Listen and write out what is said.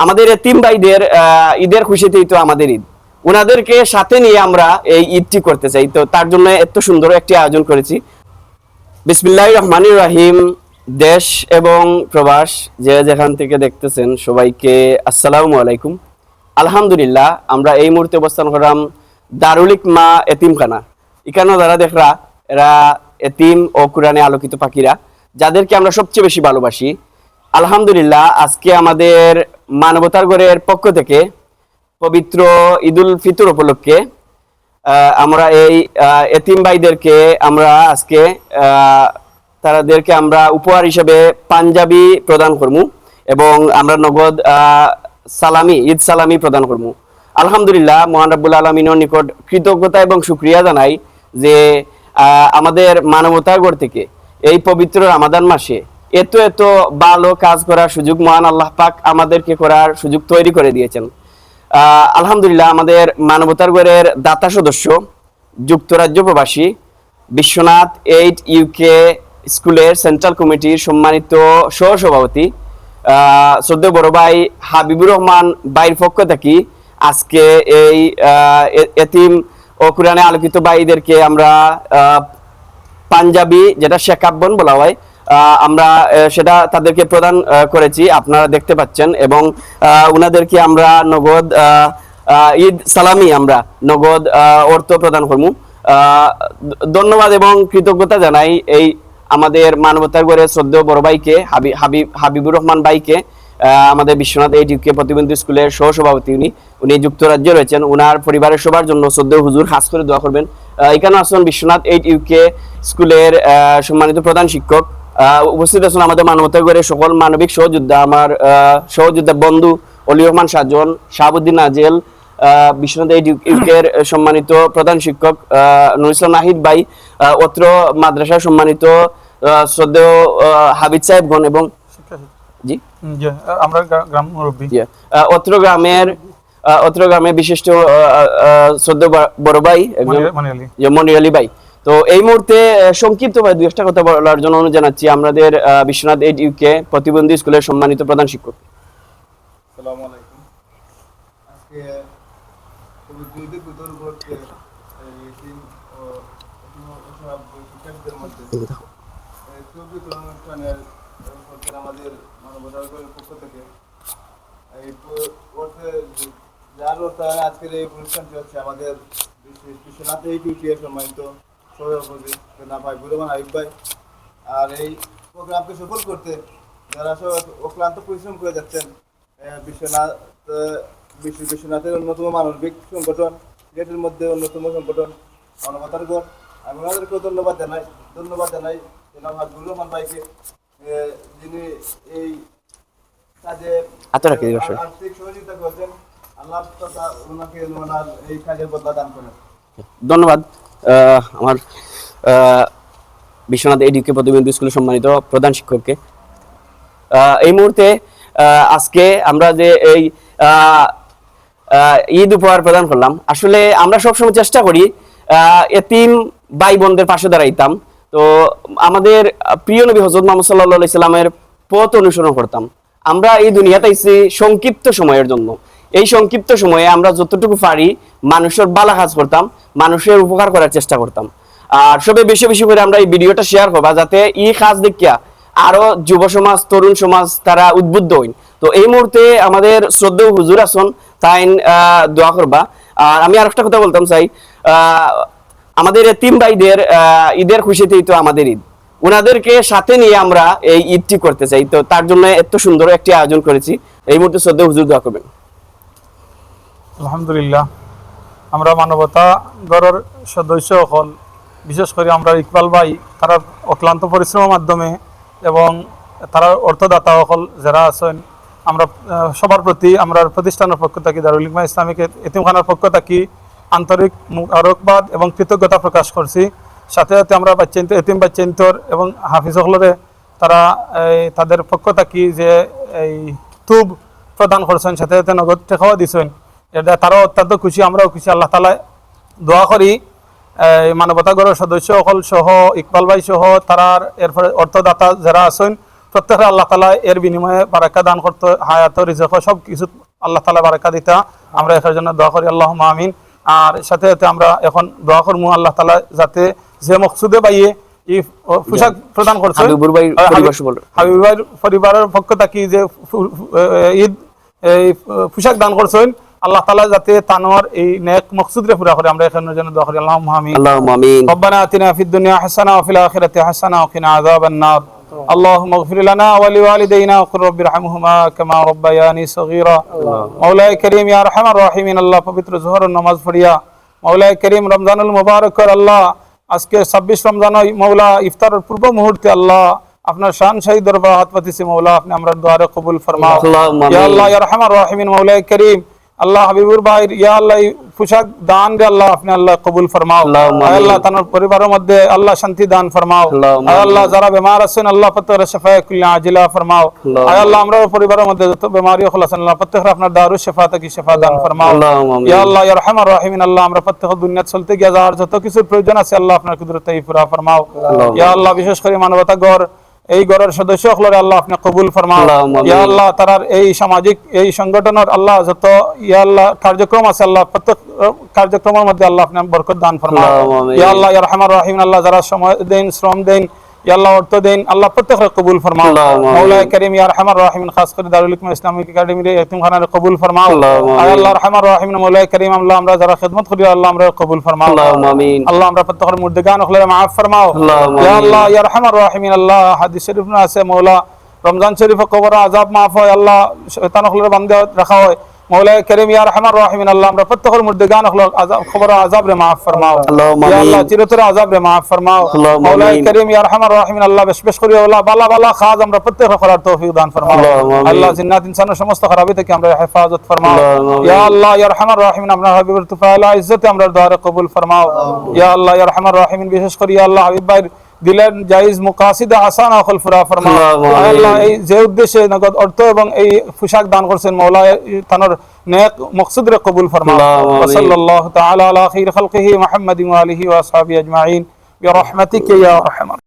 আমাদের এতিম ভাইদের ঈদের খুশিতেই তো আমাদের ঈদ, ওনাদেরকে সাথে নিয়ে আমরা এই ঈদটি করতে চাই। তো তার জন্য এত সুন্দর একটি আয়োজন করেছি। বিসমিল্লাহির রহমানির রহিম। দেশ এবং প্রবাস যে যেখান থেকে দেখতেছেন সবাইকে আসসালামু আলাইকুম। আলহামদুলিল্লাহ, আমরা এই মুহূর্তে অবস্থান করলাম দারুল হিকমা এতিমখানা। এখানে যারা দেখরা এরা এতিম ও কোরআনে আলোকিত পাখিরা, যাদেরকে আমরা সবচেয়ে বেশি ভালোবাসি। আলহামদুলিল্লাহ, আজকে আমাদের মানবতার গড়ের পক্ষ থেকে পবিত্র ঈদুল ফিতর উপলক্ষে আমরা এই এতিম ভাইদেরকে আমরা আজকে তাদেরকে আমরা উপহার হিসেবে পাঞ্জাবি প্রদান করবো এবং আমরা নগদ সালামি, ঈদ সালামি প্রদান করবো। আলহামদুলিল্লাহ, মহান রাব্বুল আলামিনের নিকট কৃতজ্ঞতা এবং শুকরিয়া জানাই যে আমাদের মানবতার গড় থেকে এই পবিত্র রমাদান মাসে এত এত ভালো কাজ করার সুযোগ মহান আল্লাহ পাক আমাদেরকে করার সুযোগ তৈরি করে দিয়েছেন। আলহামদুলিল্লাহ, আমাদের মানবতার গড়ের দাতা সদস্য যুক্তরাজ্য প্রবাসী বিশ্বনাথ 8 ইউকে স্কুলের সেন্ট্রাল কমিটির সম্মানিত সহসভাপতি শ্রদ্ধেয় বড় ভাই হাবিবুর রহমান ভাইয়ের পক্ষ থেকে আজকে এই এতিম ও কোরআনে আলোকিত ভাইদেরকে আমরা পাঞ্জাবি, যেটা শেখাব্বন বলা হয়, আমরা সেটা তাদেরকে প্রদান করেছি, আপনারা দেখতে পাচ্ছেন। এবং ওনাদেরকে আমরা নগদ ঈদ সালামি আমরা নগদ অর্থ প্রদান করবো। ধন্যবাদ এবং কৃতজ্ঞতা জানাই এই আমাদের মানবতার গড়ে শ্রদ্ধেয় বড় ভাইকে হাবিবুর রহমান ভাইকে, আমাদের বিশ্বনাথ 8 ইউকে প্রতিবন্ধী স্কুলের সহসভাপতি। উনি যুক্তরাজ্যে রয়েছেন। উনার পরিবারের সবার জন্য শ্রদ্ধেয় হুজুর খাস করে দোয়া করবেন। এখানে আছেন বিশ্বনাথ 8 ইউকে স্কুলের সম্মানিত প্রধান শিক্ষক, উপস্থিত আছেন আমাদের মানবতার গড়ে সকল মানবিক সহযোদ্ধা, আমার সহযোদ্ধা বন্ধু অলি রহমান সাজন, শাহাবুদ্দিন নাজেল, বিশ্বনাথ 8 ইউকের সম্মানিত প্রধান শিক্ষক নুর ইসলাম নাহিদ ভাই, অত্র মাদ্রাসার সম্মানিত শ্রদ্ধেয় হাবিব সাহেবগণ এবং জি আমরা গ্রাম মুরব্বী, অত্র গ্রামের বিশিষ্ট শ্রদ্ধেয় বড় ভাই মনির আলী ভাই। তো এই মুহূর্তে সংক্ষিপ্ত ভাবে 2-1টা কথা বলার জন্য অনুরোধ জানাচ্ছি আমাদের বিশ্বনাথ 8 ইউকে প্রতিবন্ধী স্কুলের সম্মানিত প্রধান শিক্ষক। আসসালামু আলাইকুম। আজকে ঈদুল ফিতর উপলক্ষে এতিম ও সব শিক্ষার্থীদের মধ্যে চব্বিশ অনুষ্ঠানের আমাদের মানবতার পক্ষ থেকে এই অর্থে যার অর্থে আজকের এই অনুষ্ঠানটি হচ্ছে আমাদের বিশ্বনাথ 8 ইউকে সম্মানিত সভাপতি ভাই বুরমান হাবিব ভাই। আর এই প্রোগ্রামকে সফল করতে যারা সব অক্লান্ত পরিশ্রম করে যাচ্ছেন, বিশ্বনাথের অন্যতম মানবিক সংগঠন, দেশের মধ্যে অন্যতম সংগঠন মানবতার গড়, আমি ওনাদেরকেও ধন্যবাদ জানাই জনাব হাবিবুর রহমান ভাইকে, যিনি এই কাজে আর্থিক সহযোগিতা করেছেন। আল্লাহ ওনাকে ওনার এই কাজের বদলা দান করেন। ধন্যবাদ আমার বিশ্বনাথ 8 ইউকে প্রতিবন্ধী স্কুলের সম্মানিত প্রধান শিক্ষককে। এই মুহূর্তে আজকে আমরা যে এই ঈদ উপহার প্রদান করলাম, আসলে আমরা সবসময় চেষ্টা করি এতিম ভাই বোনদের পাশে দাঁড়াইতাম। তো আমাদের প্রিয় নবী হযরত মুহাম্মদ সাল্লাল্লাহু আলাইহি সাল্লামের পথ অনুসরণ করতাম। আমরা এই দুনিয়াতে এসেছি সংক্ষিপ্ত সময়ের জন্য। এই সংক্ষিপ্ত সময়ে আমরা যতটুকু পারি মানুষের ভালো কাজ করতাম, মানুষের উপকার করার চেষ্টা করতাম। আর সবে বেশি বেশি করে আমরা এই ভিডিওটা শেয়ার করবা, যাতে এই কাজ দেখিয়া আরো যুব সমাজ, তরুণ সমাজ তারা উদ্বুদ্ধ হইন। তো এই মুহূর্তে আমাদের শ্রদ্ধেয় হুজুর আসন, তাই দোয়া করবা। আর আমি আর একটা কথা বলতাম চাই, আমাদের এতিম ভাইদের ঈদের খুশিতেই তো আমাদের ঈদ, ওনাদেরকে সাথে নিয়ে আমরা এই ঈদটি করতে চাই। তো তার জন্য এত সুন্দর একটি আয়োজন করেছি। এই মুহূর্তে শ্রদ্ধেয় হুজুর দোয়া করবেন। আলহামদুলিল্লাহ, আমরা মানবতা গড়ের সদস্য হল, বিশেষ করে আমরা ইকবাল ভাই, তারা অক্লান্ত পরিশ্রমের মাধ্যমে এবং তারা অর্থদাতা হল যারা আছেন, আমরা সবার প্রতি আমরা প্রতিষ্ঠানের পক্ষ থেকে দারুল হিকমা ইসলামিক এতিমখানার পক্ষ থেকে আন্তরিক মুবারকবাদ এবং কৃতজ্ঞতা প্রকাশ করছি। সাথে সাথে আমরা এতিম বাচ্চান্তর এবং হাফিজ হলরে তারা তাদের পক্ষ থেকে যে এই তুব প্রদান করছেন, সাথে সাথে নগদ টাকাও দিচ্ছেন, এটা তারাও অত্যন্ত খুশি, আমরাও খুশি। আল্লাহ তাআলা দোয়া করি মানবতা গড়ের সদস্য সকল সহ ইকবাল ভাই সহ তারার এরপরে অর্থদাতা যারা আছেন প্রত্যেকটা আল্লাহ তাআলা এর বিনিময়ে বারাকা দান করতে, হায়াত রিজক সব কিছু আল্লাহ তাআলা বারাকা দিতা। আমরা এর জন্য দোয়া করি, আল্লাহুম্মা আমিন। আর সাথে সাথে আমরা এখন দোয়া করবো আল্লাহ তাআলা যাতে যে মকসুদে বাইয়ে এই পোশাক প্রদান করছে, হাবিবুর ভাই পরিবার বলে হাবিব ভাইয়ের পরিবারের পক্ষ থেকে যে ঈদ এই পোশাক দান করছেন, আল্লাহ তাআলা যাতে তানোর এই নেক মকসুদরে পুরা করে। আমরা এখানে জন্য দোয়া করি, আল্লাহুম্মা আমিন। আল্লাহুম্মা আমিন। ربنا آتنا في الدنيا حسنة وفي الآخرة حسنة وقنا عذاب النار. اللهم اغفر لنا ولوالدينا وقل رب ارحمهما كما ربياني صغيرا. مولاي كريم يا ارحم الراحمين, আল্লাহ পবিত্র জোহরের নামাজ পড়িয়া মৌলাই করিম রমজানুল মুবারকের আল্লাহ আজকে 26 রমজান মৌলা ইফতারের পূর্ব মুহূর্তে আল্লাহ আপনার শান শাহী দরবার হাত পাতিছি মৌলা, আপনি আমরা দোয়ারে কবুল ফরমাও। ইয়া আল্লাহ ইয়া আরহামার রাহিমিন, মৌলাই করিম আল্লাহ হাবিবুর ভাই ইয়া আল্লাহ পোশাক দান রে আল্লাহ আপনি আল্লাহ কবুল ফরমাও। আল্লাহ তার পরিবারের মধ্যে আল্লাহ শান্তি দান ফরমাও। আল্লাহ যারা বেমার আছেন আল্লাহ প্রত্যেকের শিফায়ে কুল্লি আজিলা ফরমাও। আল্লাহ আমরা পরিবারের মধ্যে যত বেমারি হল আছেন আল্লাহ প্রত্যেকের আপনার দারুস শিফা থেকে শিফা দান ফরমাও। ইয়া আল্লাহ ইয়া আরহামার রাহিমিন, আল্লাহ আমরা প্রত্যেক দুনিয়াতে চলতে গিয়ে যার যত কিছুর প্রয়োজন আছে আল্লাহ আপনার কুদরতে পুরা ফরমাও। ইয়া আল্লাহ বিশেষ করে মানবতা গড় এই গড়ের সদস্য সকলের আল্লাহ আপনি কবুল ফরমাও। ইয়া আল্লাহ তারার এই সামাজিক এই সংগঠনের আল্লাহ যত ইয়া আল্লাহ কার্যক্রম আছে আল্লাহ প্রত্যেক কার্যক্রমের মধ্যে আল্লাহ আপনি বরকত দান ফরমাও। ইয়া আল্লাহ ইয়া রহমান রহিম, আল্লাহ যারা সময় দেন শ্রম দেন ইয়া আল্লাহ অর্থ দেন আল্লাহ প্রত্যেকের কবুল ফরমাও। মৌলাই করিম ইয়া রহমান রহিম, খাস করে দারুল হিকমত ইসলামিক একাডেমির এতিমখানার কবুল ফরমাও। আল্লাহ রহমান রহিম মৌলাই করিম আল্লাহ আমরা যারা খিদমত করি আল্লাহ আমরা কবুল ফরমাও। আল্লাহ আমরা প্রত্যেকের মুর্দেগান হলে মাফ ফরমাও। ইয়া আল্লাহ ইয়া রহমান রহিম, আল্লাহ হাদিস শরীফ না আছে মৌলা রমজান শরীফ কবর আযাব মাফ হয়, আল্লাহ শয়তান হলে বান্দা রাখা হয়। মৌলাই করিম ইয়া রহমান রহিম, আল্লাহ আমরা প্রত্যেকের মুর্দেগান হলে আযাব খবর আযাব রে মাফ ফরমাও। ইয়া আল্লাহ চিরতরে আযাব রে মাফ ফরমাও। মৌলাই করিম ইয়া রহমান রহিম, আল্লাহ বেশ করে আল্লাহ বালা বালা খাজ আমরা প্রত্যেকের করার তৌফিক দান ফরমাও। আল্লাহ জিন্নাত ইনসানের সমস্ত খারাপি থেকে আমরা হেফাজত ফরমাও। ইয়া আল্লাহ ইয়া রহমান রহিম, আপনার হাবিবের তুফাইলা ইজ্জতে আমরা দোয়ারে কবুল ফরমাও। ইয়া আল্লাহ ইয়া রহমান রহিম, বিশেষ করে ইয়া আল্লাহ হাবিব ভাই দিলেন জায়েজ মুকাসিদ হাসানা খল ফুরা ফরমাও। আল্লাহ এই যে উদ্দেশ্যে নগদ অর্থ এবং এই পোশাক দান করছেন মওলা তানোর নেক মকসুদ রে কবুল ফরমাও। সাল্লাল্লাহু তাআলা আলা খাইর খালকিহি মুহাম্মাদিন ওয়া আলিহি ওয়া আসহাবিহি আজমাইন বিরহমাতিকা ইয়া আরহামার